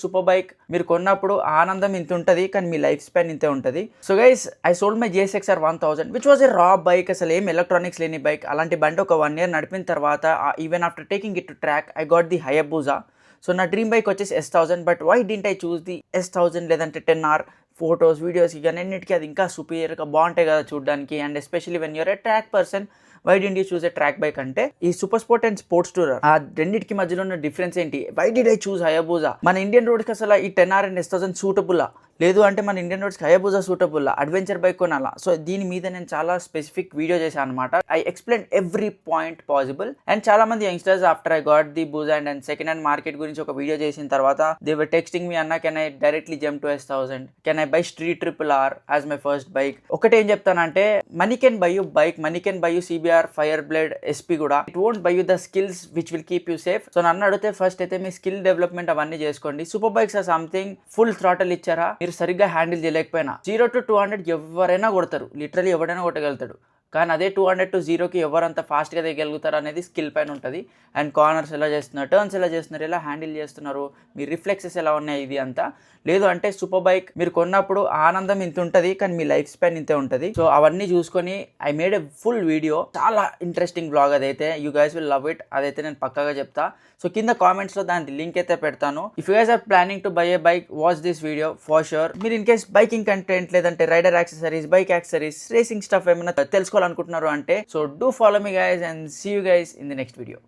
Super bike మీరు కొన్నప్పుడు ఆనందం ఇంత ఉంటుంది, కానీ మీ లైఫ్ స్పాన్ ఇంతే ఉంటుంది. So guys, I sold my JSXR 1000 which was a రా బైక్. అసలు ఏం ఎలక్ట్రానిక్స్ లేని బైక్. అలాంటి బండి ఒక 1 year నడిపిన తర్వాత even after taking it to track I got the Hayabusa. So నా డ్రీమ్ బైక్ వచ్చేసి S1000. But why didn't I choose the S1000 లేదంటే 10R? ఫొటోస్ వీడియోస్కి కానీ అన్నిటికీ అది ఇంకా సుపీరియర్గా బాగుంటాయి కదా చూడడానికి. And especially when you're a track person, why didn't you choose a track bike అంటే ఈ super sport and sports tourer ఆ రెండింటికి మధ్యలో ఉన్న డిఫరెన్స్ ఏంటి? Why did I choose Hayabusa? మన ఇండియన్ రోడ్కి అసలు ఈ 10R అండ్ S1000 సూటబుల్లా? లేదు అంటే మన ఇండియన్ రోడ్స్కి హయబుజా సూటబుల్లా? అడ్వెంచర్ బైక్ కొనాలా? సో దీని మీద నేను చాలా స్పెసిఫిక్ వీడియో చేశాను అనమాట. I explain every point possible. And చాలా మంది youngsters after I got the Busa and second hand market గురించి ఒక వీడియో చేసిన తర్వాత దే వర్ టెక్స్టింగ్ మీ, అన్న can I directly jump to S1000? Can I by street RRR as my first bike? ఒకటి ఏం చెప్తానంటే, money can buy you bike, money can buy you CBR, fire blade, SP కూడా. It won't by you the skills which will keep you safe. So నన్ను అడిగితే first అయితే మీ skill development అవన్నీ చేసుకోండి. Super bikes or something full throttle ఇచ్చారా, మీరు సరిగ్గా handle చేయలేకపోయినా 0 to 200 ఎవరైనా కొడతారు, లిటరలీ ఎవరైనా కొట్టగలుగుతాడు. కానీ అదే 200 to 0కి ఎవరంత ఫాస్ట్గా దిగలుగుతారు అనేది స్కిల్ పైన ఉంటుంది. అండ్ కార్నర్స్ ఎలా చేస్తున్నారు, టర్న్స్ ఎలా చేస్తున్నారు, ఎలా హ్యాండిల్ చేస్తున్నారు, మీ రిఫ్లెక్సెస్ ఎలా ఉన్నాయి, ఇది అంతా. లేదు అంటే సూపర్ బైక్ మీరు కొన్నప్పుడు ఆనందం ఇంత ఉంటుంది, కానీ మీ లైఫ్ స్పాన్ ఇంతే ఉంటుంది. సో అవన్నీ చూసుకొని I made a full video. చాలా ఇంట్రెస్టింగ్ బ్లాగ్ అదైతే. You guys will love it. అదైతే నేను పక్కాగా చెప్తా. సో కింద కామెంట్స్లో దాని లింక్ అయితే పెడతాను. If you guys are planning to buy a bike, watch this video for sure. మీరు ఇన్ కేస్ బైకింగ్ కంటెంట్ లేదంటే rider accessories, bike accessories, racing stuff ఏమైనా తెలుసుకోవాలనుకుంటున్నారు అంటే, so do follow me guys and see you guys in the next video.